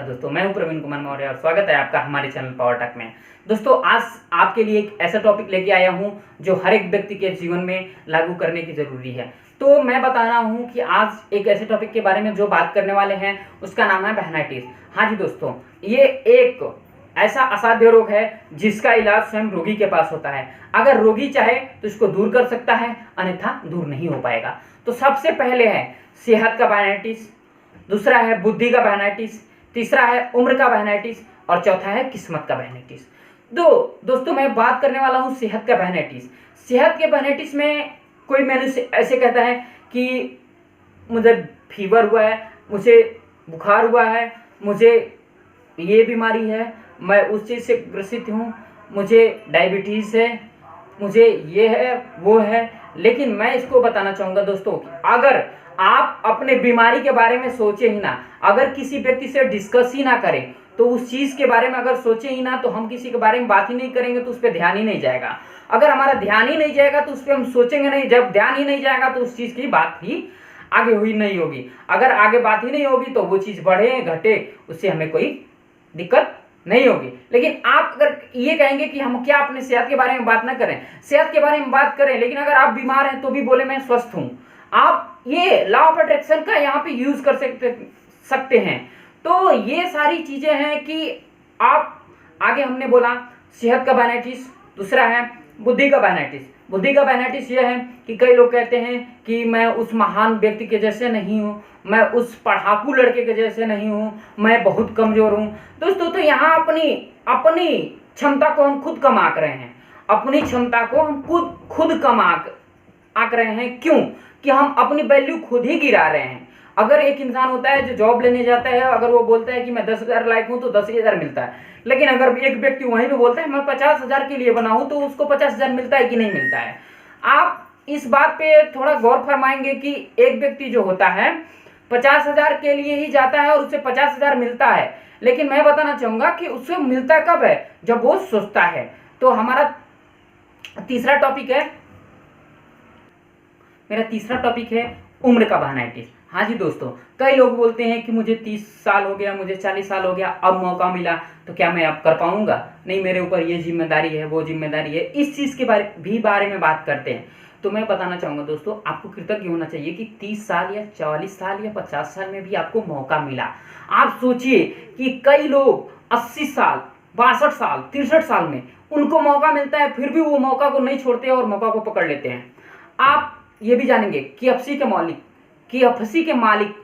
दोस्तों, मैं हूं प्रवीण कुमार मौर्य और स्वागत है आपका हमारे चैनल पावर टॉक में। दोस्तों, आज आपके लिए एक ऐसा टॉपिक लेके आया हूं जो हर एक व्यक्ति के जीवन में लागू करने की ज़रूरी है। तो मैं बता रहा हूं कि आज एक ऐसे टॉपिक के बारे में जो बात करने वाले हैं उसका नाम है बहनाइटिस। हाँ जी दोस्तों, ये एक ऐसा असाध्य रोग है जिसका इलाज स्वयं रोगी के पास होता है। अगर रोगी चाहे तो इसको दूर कर सकता है, अन्यथा दूर नहीं हो पाएगा। तो सबसे पहले है सेहत का बहनाइटिस, दूसरा है बुद्धि का बहनाइटिस, तीसरा है उम्र का बहनाइटिस और चौथा है किस्मत का बहनाइटिस। दोस्तों, मैं बात करने वाला हूँ सेहत का बहनाइटिस। सेहत के बहनाइटिस में कोई मैंने ऐसे कहता है कि मुझे फीवर हुआ है, मुझे बुखार हुआ है, मुझे ये बीमारी है, मैं उस चीज़ से ग्रसित हूँ, मुझे डायबिटीज़ है, मुझे ये है वो है। लेकिन मैं इसको बताना चाहूँगा दोस्तों कि अगर आप अपने बीमारी के बारे में सोचे ही ना, अगर किसी व्यक्ति से डिस्कस ही ना करें, तो उस चीज़ के बारे में अगर सोचे ही ना, तो हम किसी के बारे में बात ही नहीं करेंगे तो उस पर ध्यान ही नहीं जाएगा। अगर हमारा ध्यान ही नहीं जाएगा तो उस पर हम सोचेंगे नहीं, जब ध्यान ही नहीं जाएगा तो उस चीज़ की बात ही आगे हुई नहीं होगी। अगर आगे बात ही नहीं होगी तो वो चीज़ बढ़े घटे उससे हमें कोई दिक्कत नहीं होगी। लेकिन आप अगर ये कहेंगे कि हम क्या अपने सेहत के बारे में बात ना करें, सेहत के बारे में बात करें, लेकिन अगर आप बीमार हैं तो भी बोले मैं स्वस्थ हूँ, आप ये लॉ ऑफ अट्रैक्शन का यहाँ पे यूज कर सकते हैं। तो ये सारी चीजें हैं कि आप आगे हमने बोला सेहत का बहनाइटिस, दूसरा है बुद्धि का बहनाइटिस। बुद्धि का बहनाइटिस ये है कि कई लोग कहते हैं कि मैं उस महान व्यक्ति के जैसे नहीं हूँ, मैं उस पढ़ाकू लड़के के जैसे नहीं हूँ, मैं बहुत कमजोर हूँ। दोस्तों, तो यहाँ अपनी क्षमता को हम खुद कम आंक रहे हैं, अपनी क्षमता को हम खुद कम आंक रहे हैं। क्यों? कि हम अपनी वैल्यू खुद ही गिरा रहे हैं। अगर एक इंसान होता है जो जॉब लेने जाता है, अगर वो बोलता है कि मैं 10,000 लायक हूँ तो 10,000 मिलता है, लेकिन अगर एक व्यक्ति वहीं पे बोलता है मैं 50,000 के लिए बना हूँ तो उसको 50,000 मिलता है कि नहीं मिलता है। आप इस बात पे थोड़ा गौर फरमाएंगे कि एक व्यक्ति जो होता है 50,000 के लिए ही जाता है और उससे 50,000 मिलता है, लेकिन मैं बताना चाहूँगा कि उससे मिलता कब है? जब वो सोचता है। तो हमारा तीसरा टॉपिक है, मेरा तीसरा टॉपिक है उम्र का बहनाइटिस। हाँ जी दोस्तों, कई लोग बोलते हैं कि मुझे 30 साल हो गया, मुझे 40 साल हो गया, अब मौका मिला तो क्या मैं अब कर पाऊंगा? नहीं, मेरे ऊपर ये जिम्मेदारी है, वो जिम्मेदारी है। इस चीज़ के बारे में बात करते हैं। तो मैं बताना चाहूँगा दोस्तों, आपको कृतज्ञ होना चाहिए कि 30 साल या 40 साल या 50 साल में भी आपको मौका मिला। आप सोचिए कि कई लोग 80 साल, 62 साल, 63 साल में उनको मौका मिलता है, फिर भी वो मौका को नहीं छोड़ते और मौका को पकड़ लेते हैं। आप ये भी जानेंगे कि KFC के मालिक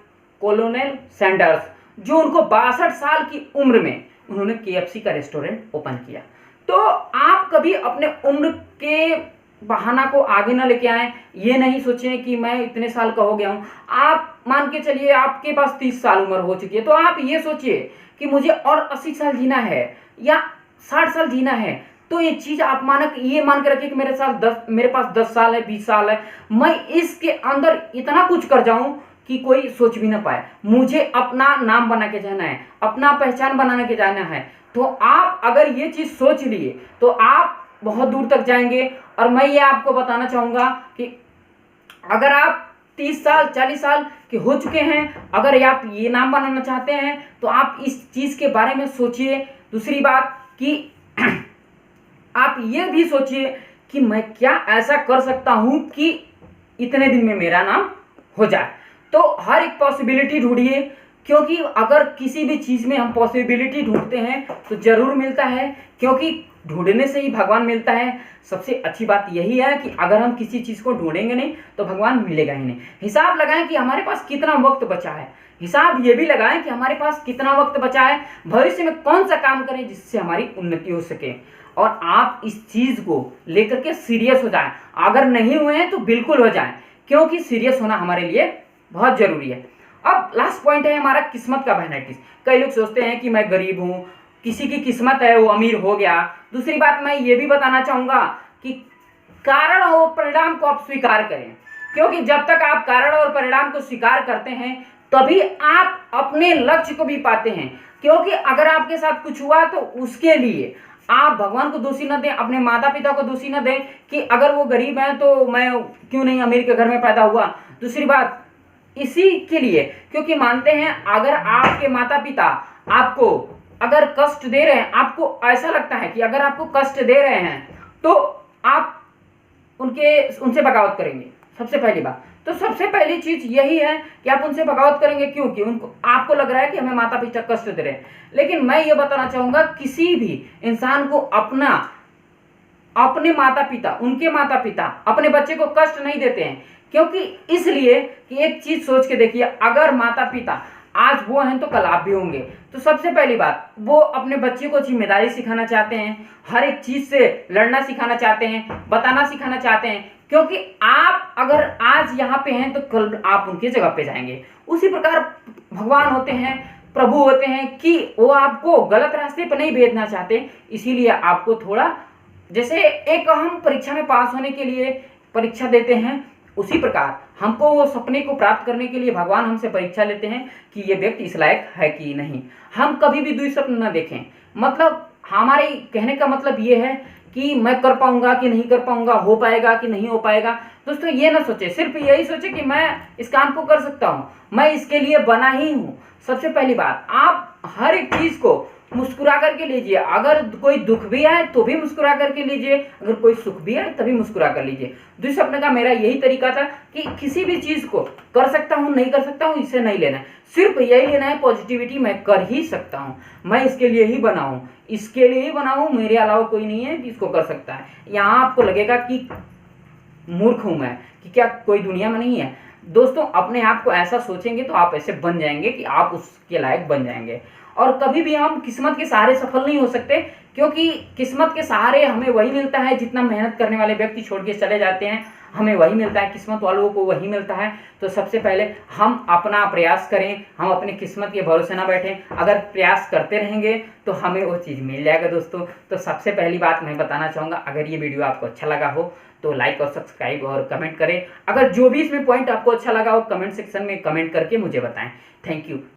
कॉलोनेल सैंडर्स, जो उनको 62 साल की उम्र में उन्होंने KFC का रेस्टोरेंट ओपन किया। तो आप कभी अपने उम्र के बहाना को आगे ना लेके आए। ये नहीं सोचें कि मैं इतने साल का हो गया हूँ। आप मान के चलिए आपके पास 30 साल उम्र हो चुकी है, तो आप ये सोचिए कि मुझे और 80 साल जीना है या 60 साल जीना है। तो ये चीज आप ये मान के रखिए कि मेरे पास 10 साल है, 20 साल है, मैं इसके अंदर इतना कुछ कर जाऊं कि कोई सोच भी ना पाए। मुझे अपना नाम बना के जाना है, अपना पहचान बनाने के जाना है। तो आप अगर ये चीज सोच लिए तो आप बहुत दूर तक जाएंगे। और मैं ये आपको बताना चाहूंगा कि अगर आप 30 साल 40 साल के हो चुके हैं, अगर आप ये नाम बनाना चाहते हैं तो आप इस चीज के बारे में सोचिए। दूसरी बात कि आप ये भी सोचिए कि मैं क्या ऐसा कर सकता हूं कि इतने दिन में मेरा नाम हो जाए। तो हर एक पॉसिबिलिटी ढूंढिए, क्योंकि अगर किसी भी चीज में हम पॉसिबिलिटी ढूंढते हैं तो जरूर मिलता है, क्योंकि ढूंढने से ही भगवान मिलता है। सबसे अच्छी बात यही है कि अगर हम किसी चीज को ढूंढेंगे नहीं तो भगवान मिलेगा ही नहीं। हिसाब लगाएं कि हमारे पास कितना वक्त बचा है, हिसाब ये भी लगाएं कि हमारे पास कितना वक्त बचा है, भविष्य में कौन सा काम करें जिससे हमारी उन्नति हो सके। और आप इस चीज को लेकर के सीरियस हो जाएं। अगर नहीं हुए हैं तो बिल्कुल हो जाएं, क्योंकि सीरियस होना हमारे लिए बहुत जरूरी है। अब लास्ट पॉइंट है हमारा किस्मत का बहनाइटिस। कई लोग सोचते हैं कि मैं गरीब हूँ, किसी की किस्मत है वो अमीर हो गया। दूसरी बात मैं ये भी बताना चाहूंगा कि कारण और परिणाम को आप स्वीकार करें, क्योंकि जब तक आप कारण और परिणाम को स्वीकार करते हैं तभी आप अपने लक्ष्य को भी पाते हैं। क्योंकि अगर आपके साथ कुछ हुआ तो उसके लिए आप भगवान को दोषी न दें, अपने माता पिता को दोषी न दें कि अगर वो गरीब हैं तो मैं क्यों नहीं अमीर के घर में पैदा हुआ। दूसरी बात इसी के लिए, क्योंकि मानते हैं अगर आपके माता पिता आपको अगर कष्ट दे रहे हैं, आपको ऐसा लगता है कि अगर आपको कष्ट दे रहे हैं तो आप उनसे बगावत करेंगे। सबसे पहली बात तो सबसे पहली चीज यही है कि आप उनसे बगावत करेंगे। क्योंकि उनको आपको लग रहा है कि हमें माता पिता कष्ट दे रहे हैं। लेकिन मैं ये बताना चाहूंगा, किसी भी इंसान को अपने माता पिता, उनके माता पिता अपने बच्चे को कष्ट नहीं देते हैं। क्योंकि इसलिए कि एक चीज सोच के देखिए, अगर माता पिता आज वो हैं तो कल आप भी होंगे। तो सबसे पहली बात, वो अपने बच्चे को जिम्मेदारी सिखाना चाहते हैं, हर एक चीज से लड़ना सिखाना चाहते हैं, बताना सिखाना चाहते हैं। क्योंकि आप अगर आज यहाँ पे हैं तो कल आप उनकी जगह पे जाएंगे। उसी प्रकार भगवान होते हैं, प्रभु होते हैं कि वो आपको गलत रास्ते पर नहीं भेजना चाहते। इसीलिए आपको थोड़ा, जैसे एक हम परीक्षा में पास होने के लिए परीक्षा देते हैं, उसी प्रकार हमको वो सपने को प्राप्त करने के लिए भगवान हमसे परीक्षा लेते हैं कि ये व्यक्ति इस लायक है कि नहीं। हम कभी भी दुःस्वप्न न देखें। मतलब हमारे कहने का मतलब ये है कि मैं कर पाऊंगा कि नहीं कर पाऊंगा, हो पाएगा कि नहीं हो पाएगा। दोस्तों ये ना सोचे, सिर्फ यही सोचे कि मैं इस काम को कर सकता हूँ, मैं इसके लिए बना ही हूँ। सबसे पहली बात, आप हर एक चीज को मुस्कुरा करके लीजिए। अगर कोई दुख भी आए तो भी मुस्कुरा करके लीजिए, अगर कोई सुख भी आए तभी मुस्कुरा कर लीजिए। दुःस्वप्न का मेरा यही तरीका था कि किसी भी चीज को कर सकता हूँ, नहीं कर सकता हूँ, इसे नहीं लेना है। सिर्फ यही लेना है, पॉजिटिविटी, मैं कर ही सकता हूँ, मैं इसके लिए ही बना हूँ, इसके लिए ही बना हूँ, मेरे अलावा कोई नहीं है कि इसको कर सकता है। यहाँ आपको लगेगा कि मूर्ख हूं मैं, कि क्या कोई दुनिया में नहीं है। दोस्तों अपने आप को ऐसा सोचेंगे तो आप ऐसे बन जाएंगे कि आप उसके लायक बन जाएंगे। और कभी भी हम किस्मत के सहारे सफल नहीं हो सकते। क्योंकि किस्मत के सहारे हमें वही मिलता है, जितना मेहनत करने वाले व्यक्ति छोड़ के चले जाते हैं, हमें वही मिलता है, किस्मत वालों को वही मिलता है। तो सबसे पहले हम अपना प्रयास करें, हम अपनी किस्मत के भरोसे ना बैठें। अगर प्रयास करते रहेंगे तो हमें वो चीज़ मिल जाएगा। दोस्तों तो सबसे पहली बात मैं बताना चाहूँगा, अगर ये वीडियो आपको अच्छा लगा हो तो लाइक और सब्सक्राइब और कमेंट करें। अगर जो भी इसमें पॉइंट आपको अच्छा लगा हो कमेंट सेक्शन में कमेंट करके मुझे बताएं। Thank you.